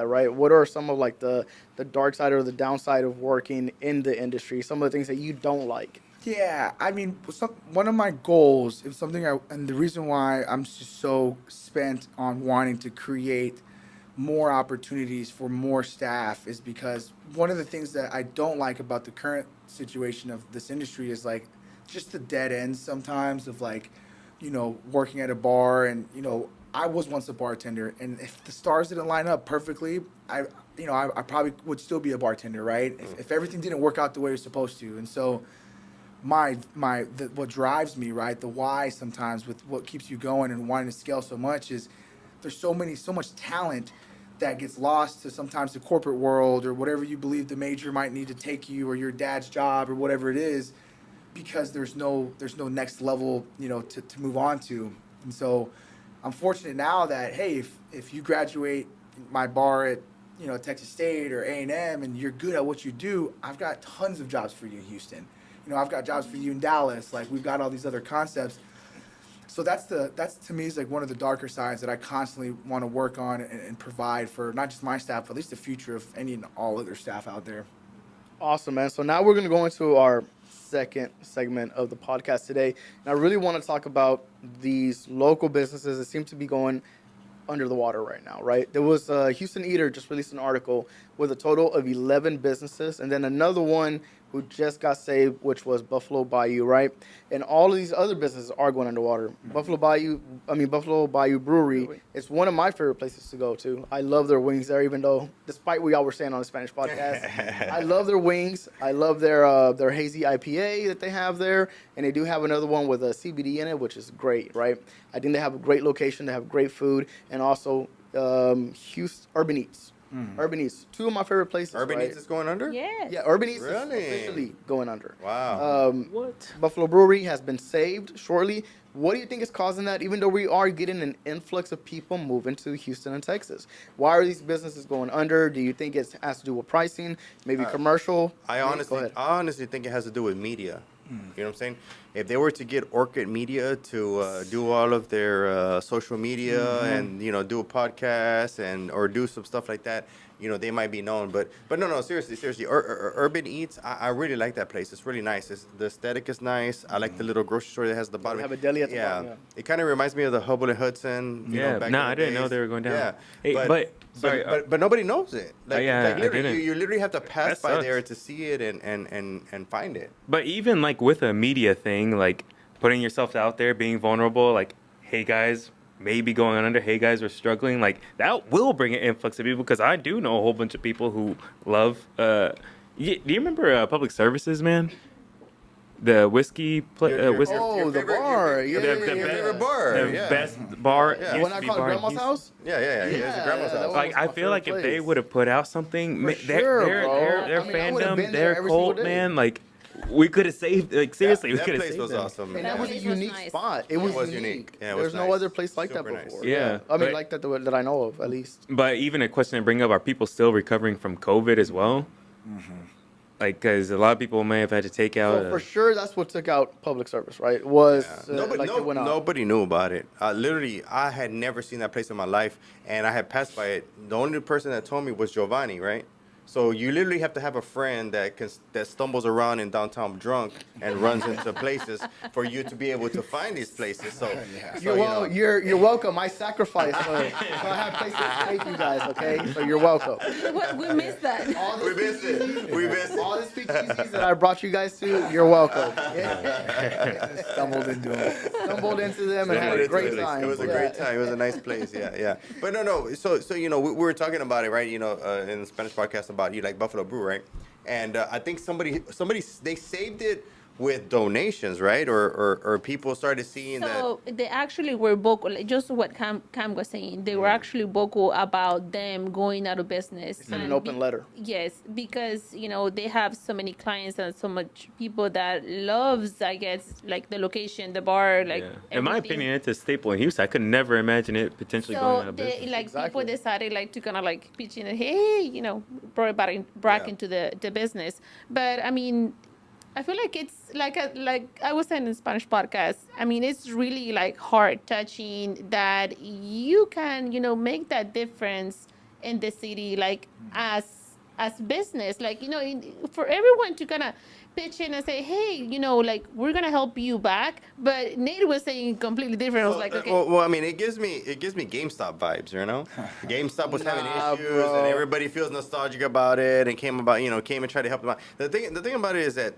right? What are some of like the dark side or the downside of working in the industry? Some of the things that you don't like. Yeah, I mean, one of my goals is something and the reason why I'm just so spent on wanting to create more opportunities for more staff is because one of the things that I don't like about the current situation of this industry is like just the dead ends sometimes of like, working at a bar and, I was once a bartender and if the stars didn't line up perfectly, I probably would still be a bartender, right? If everything didn't work out the way it was supposed to. And so what drives me, right, the why sometimes with what keeps you going and wanting to scale so much is there's so much talent that gets lost to sometimes the corporate world or whatever you believe the major might need to take you or your dad's job or whatever it is because there's no next level to move on to. And so I'm fortunate now that hey, if you graduate my bar at Texas State or A&M and you're good at what you do, I've got tons of jobs for you in Houston. I've got jobs for you in Dallas. Like we've got all these other concepts. So that's to me is like one of the darker sides that I constantly want to work on and provide for not just my staff, but at least the future of any and all other staff out there. Awesome, man. So now we're going to go into our second segment of the podcast today. And I really want to talk about these local businesses that seem to be going under the water right now, right? There was Houston Eater just released an article with a total of 11 businesses, and then another one who just got saved, which was Buffalo Bayou, right? And all of these other businesses are going underwater. Buffalo Bayou Brewery, it's one of my favorite places to go to. I love their wings there, even though, despite what y'all were saying on the Spanish podcast, I love their wings. I love their hazy IPA that they have there, and they do have another one with a CBD in it, which is great, right? I think they have a great location. They have great food, and also Houston Urban Eats. Urban Eats, two of my favorite places. Urban right? Eats is going under? Yes. Yeah, Urban Eats Really? is officially going under. Wow. What? Buffalo Brewery has been saved shortly. What do you think is causing that, even though we are getting an influx of people moving to Houston and Texas? Why are these businesses going under? Do you think it has to do with pricing, maybe commercial? I honestly think it has to do with media. You know what I'm saying? If they were to get Orchid Media to do all of their social media and do a podcast or do some stuff like that, they might be known. But no, seriously, Urban Eats, I really like that place. It's really nice. The aesthetic is nice. I like the little grocery store that has the bottom. They have a deli at the bottom. Yeah. It kind of reminds me of the Hubble and Hudson. Back in the I didn't know days. they were going down. Yeah, Hey, but nobody knows it. Like I literally, didn't. you literally have to pass That by sucks. there to see it and find it. But even like with a media thing, like putting yourself out there, being vulnerable, like, hey guys, maybe going under, hey guys, we're struggling, like that will bring an influx of people because I do know a whole bunch of people who love. Do you remember Public Services, man? The whiskey whiskey. Oh, the bar. Yeah, Your yeah, favorite bar. The Yeah. best bar. Yeah. used When to I be called bar in Grandma's Houston. house? Yeah. It's Yeah, a grandma's that house. was Like my I feel like favorite if they place. would have put out something, For sure, their bro. their I would've fandom, been there their every single cult, day. man, like we could have saved. Like seriously, we that could have place saved was them. awesome. And Yeah. that was a It was unique nice. spot. It was was unique. unique. Yeah, it was There's no nice. other place like that Super nice. before. Yeah, I mean, but- like that I know of, at least. But even a question to bring up: are people still recovering from COVID as well? Like, because a lot of people may have had to take out. So for sure, that's what took out public service, right? Was it went out. Nobody knew about it. Literally, I had never seen that place in my life, and I had passed by it. The only person that told me was Giovanni, right? So you literally have to have a friend that stumbles around in downtown drunk and runs into places for you to be able to find these places. So, You're welcome. I sacrificed, so I have places to take you guys. Okay, so you're welcome. We missed that. All we missed it. We missed it. All the speakeasies that I brought you guys to, you're welcome. Stumbled into them. Stumbled into them and had a great time. It was a great time. It was a nice place. Yeah. But no. So we were talking about it, right? In the Spanish podcast about Buffalo Brew, right? And I think somebody they saved it with donations, right? Or people started seeing that. So they actually were vocal, just what Cam was saying. They were actually vocal about them going out of business. Sent an open letter. Yes, because they have so many clients and so much people that loves, I guess, like the location, the bar, like. Yeah. In my everything. opinion, it's a staple in Houston. I could never imagine it potentially going out So of they, business. like Exactly. people decided to kind of pitch in, hey, brought it back into the business. But I mean, I feel like it's like I was saying in the Spanish podcast. I mean, it's really heart touching that you can make that difference in the city, like as business, like for everyone to kind of pitch in and say, hey, like we're gonna help you back. But Nate was saying completely different. I was like, okay. Well, I mean, it gives me GameStop vibes, you know. GameStop was having Nah, issues, bro. and everybody feels nostalgic about it, and came and tried to help them out. The thing about it is that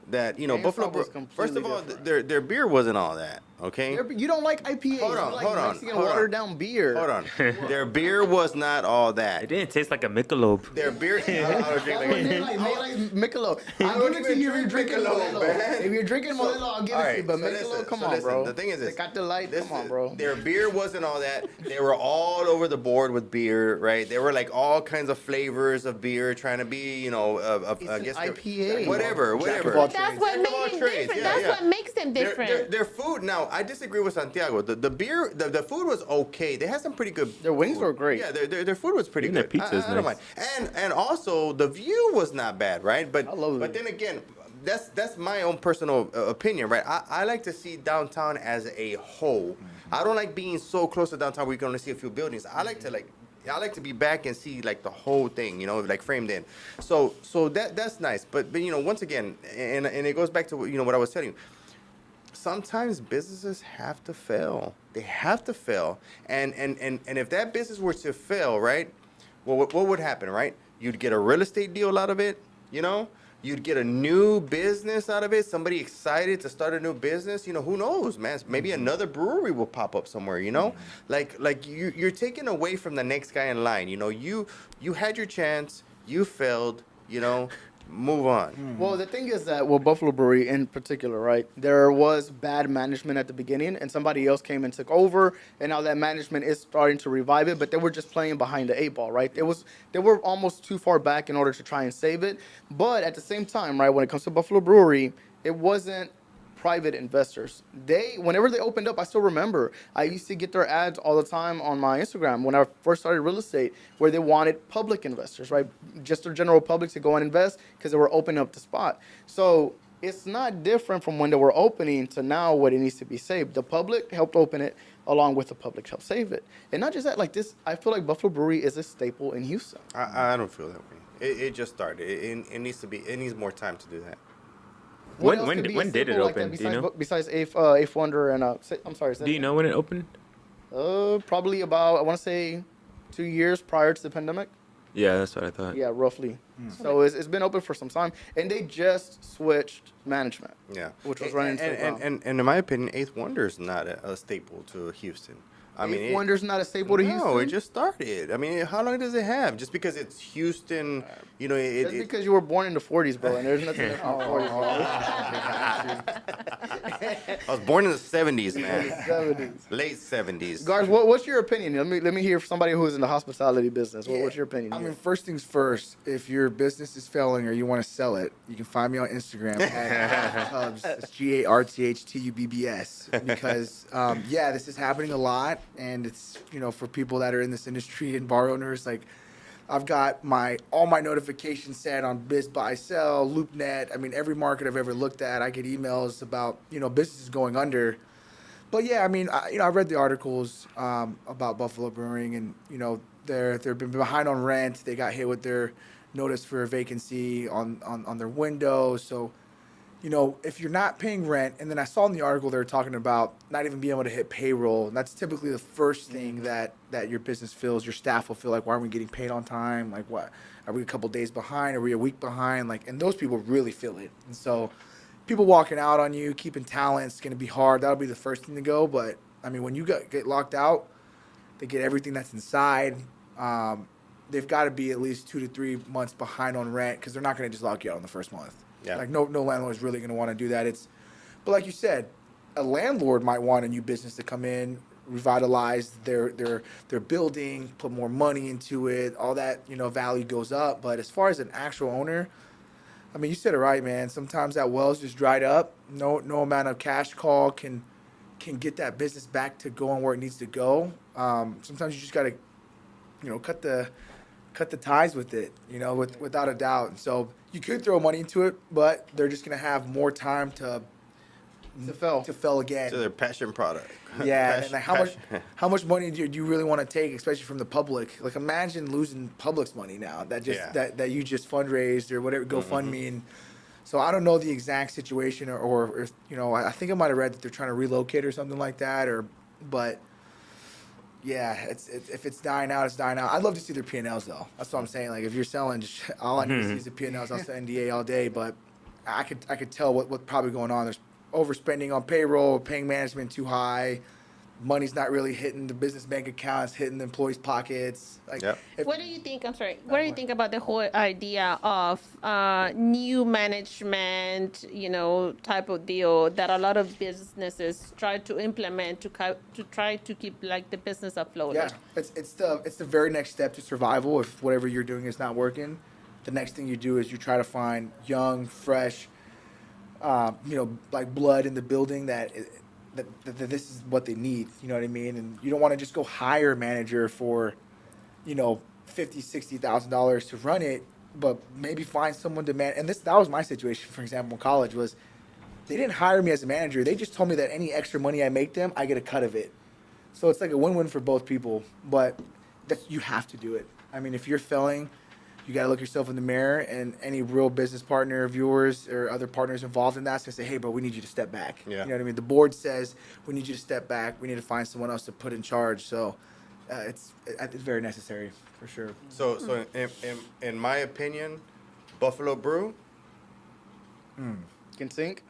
GameStop Buffalo. was First of completely all, different. their beer wasn't all that. Okay. You don't like IPAs. Hold on, you like hold on, Mexican hold on. watered down beer. Hold on. Their beer was not all It that. didn't taste like a Michelob. Their beer. I don't drink Why like wouldn't they it. like Michelob? I I'll don't give it to even you if you're drink drinking Michelob, Modelo. man. If you're drinking Modelo, I'll give it to you. But so Michelob, listen, come so on, listen, bro. The thing is this. Tecate Light, come on, bro. Their beer wasn't all that. They were all over the board with beer, right? There were like all kinds of flavors of beer, trying to be, It's I an guess IPA. whatever. Jack of But all that's trades. what Jack of all made him trades, different. yeah, That's yeah. what makes them different. Their food. Now, I disagree with Santiago. The beer, the food was okay. They had some pretty good. Their wings food. were great. Yeah, their food was pretty Even their good. pizza is I don't nice. mind. And also the view was not bad, right? But I love but it. then again, that's my own personal opinion, right? I like to see downtown as a whole. I don't like being so close to downtown where you can only see a few buildings. I like to be back and see like the whole thing, like framed in. So that's nice. But once again, and it goes back to what I was telling you. Sometimes businesses have to fail. They have to fail. And if that business were to fail, right? Well, what would happen, right? You'd get a real estate deal out of it, You'd get a new business out of it. Somebody excited to start a new business. Who knows, man? Maybe another brewery will pop up somewhere. Like you're taking away from the next guy in line. You had your chance. You failed. Move on. Well, the thing is that with Buffalo Brewery in particular, right? There was bad management at the beginning, and somebody else came and took over, and now that management is starting to revive it. But they were just playing behind the eight ball, right? They were almost too far back in order to try and save it. But at the same time, right, when it comes to Buffalo Brewery, it wasn't private investors. Whenever they opened up, I still remember I used to get their ads all the time on my Instagram when I first started real estate, where they wanted public investors, right? Just the general public to go and invest because they were opening up the spot. So it's not different from when they were opening to now what it needs to be saved. The public helped open it along with the public helped save it. And not just that, like this, I feel like Buffalo Brewery is a staple in Houston. I don't feel that way. It just started. It needs more time to do that. What When- else could be a when did it staple like open? that Do you know? Besides Eighth Wonder and I'm sorry. Do you know when it opened? Probably about, I want to say 2 years prior to the pandemic. Yeah, that's what I thought. Yeah, roughly. So it's been open for some time, and they just switched management. Yeah, Which was running into the ground. and in my opinion, Eighth Wonder is not a staple to Houston. I mean, Eighth Wonder's not a staple to Houston. No, it just started. I mean, how long does it have? Just because it's Houston, That's because you were born in the 40s, bro, and there's nothing different in the 40s, I was born in the 70s, bro. man. 70s. Late 70s. Guards, what's your opinion? Let me hear from somebody who's in the hospitality business. What's your opinion? I here? mean, first things first, if your business is failing or you want to sell it, you can find me on Instagram at Tubbs. That's GARTHTUBBS. Because, this is happening a lot. And it's, for people that are in this industry and bar owners, like, I've got all my notifications set on Biz Buy Sell, LoopNet. I mean, every market I've ever looked at, I get emails about, businesses going under. But yeah, I mean, I read the articles about Buffalo Brewing, and they've been behind on rent. They got hit with their notice for a vacancy on their window. So, if you're not paying rent, and then I saw in the article they were talking about not even being able to hit payroll. And that's typically the first thing that your business feels. Your staff will feel like, why aren't we getting paid on time? Like, what? Are we a couple days behind? Are we a week behind? Like, and those people really feel it. And so, people walking out on you, keeping talent, it's going to be hard. That'll be the first thing to go. But, I mean, when you get locked out, they get everything that's inside. They've got to be at least 2 to 3 months behind on rent because they're not going to just lock you out on the first month. Yeah. Like, no landlord is really going to want to do that. But like you said, a landlord might want a new business to come in, revitalize their building, put more money into it. All that, value goes up. But as far as an actual owner, I mean, you said it right, man. Sometimes that well's just dried up. No amount of cash call can get that business back to going where it needs to go. Sometimes you just got to, cut the ties with it, without a doubt. And so you could throw money into it, but they're just going to have more time to To fail. to fail again. To their passion product. Yeah, and like Passion- how much money do you really want to take, especially from the public? Like imagine losing public's money now that just Yeah. that you just fundraised or whatever GoFundMe, and so I don't know the exact situation or if, you know, I think I might have read that they're trying to relocate or something like that, but yeah, it's if it's dying out, it's dying out. I'd love to see their P&Ls though. That's what I'm saying. Like if you're selling, just all I need to see is the P&Ls. I'll say NDA all day, but I could tell what's probably going on. There's overspending on payroll, paying management too high. Money's not really hitting the business bank accounts, hitting the employees' pockets. Like, Yep. What do you think? I'm sorry. What do you think about the whole idea of new management, you know, type of deal that a lot of businesses try to implement to try to keep like the business afloat? yeah, it's the very next step to survival. If whatever you're doing is not working, the next thing you do is you try to find young, fresh, you know, like blood in the building that this is what they need. You know what I mean? And you don't want to just go hire a manager for, you know, $50,000-$60,000 to run it, but maybe find someone to man. And that was my situation, for example, in college. Was they didn't hire me as a manager. They just told me that any extra money I make them, I get a cut of it. So it's like a win-win for both people. But you have to do it. I mean, if you're failing, you got to look yourself in the mirror, and any real business partner of yours or other partners involved in that's going to say, hey, bro, we need you to step back. Yeah. You know what I mean? The board says, we need you to step back. We need to find someone else to put in charge. So it's very necessary, for sure. So in my opinion, Buffalo Brew Can sink.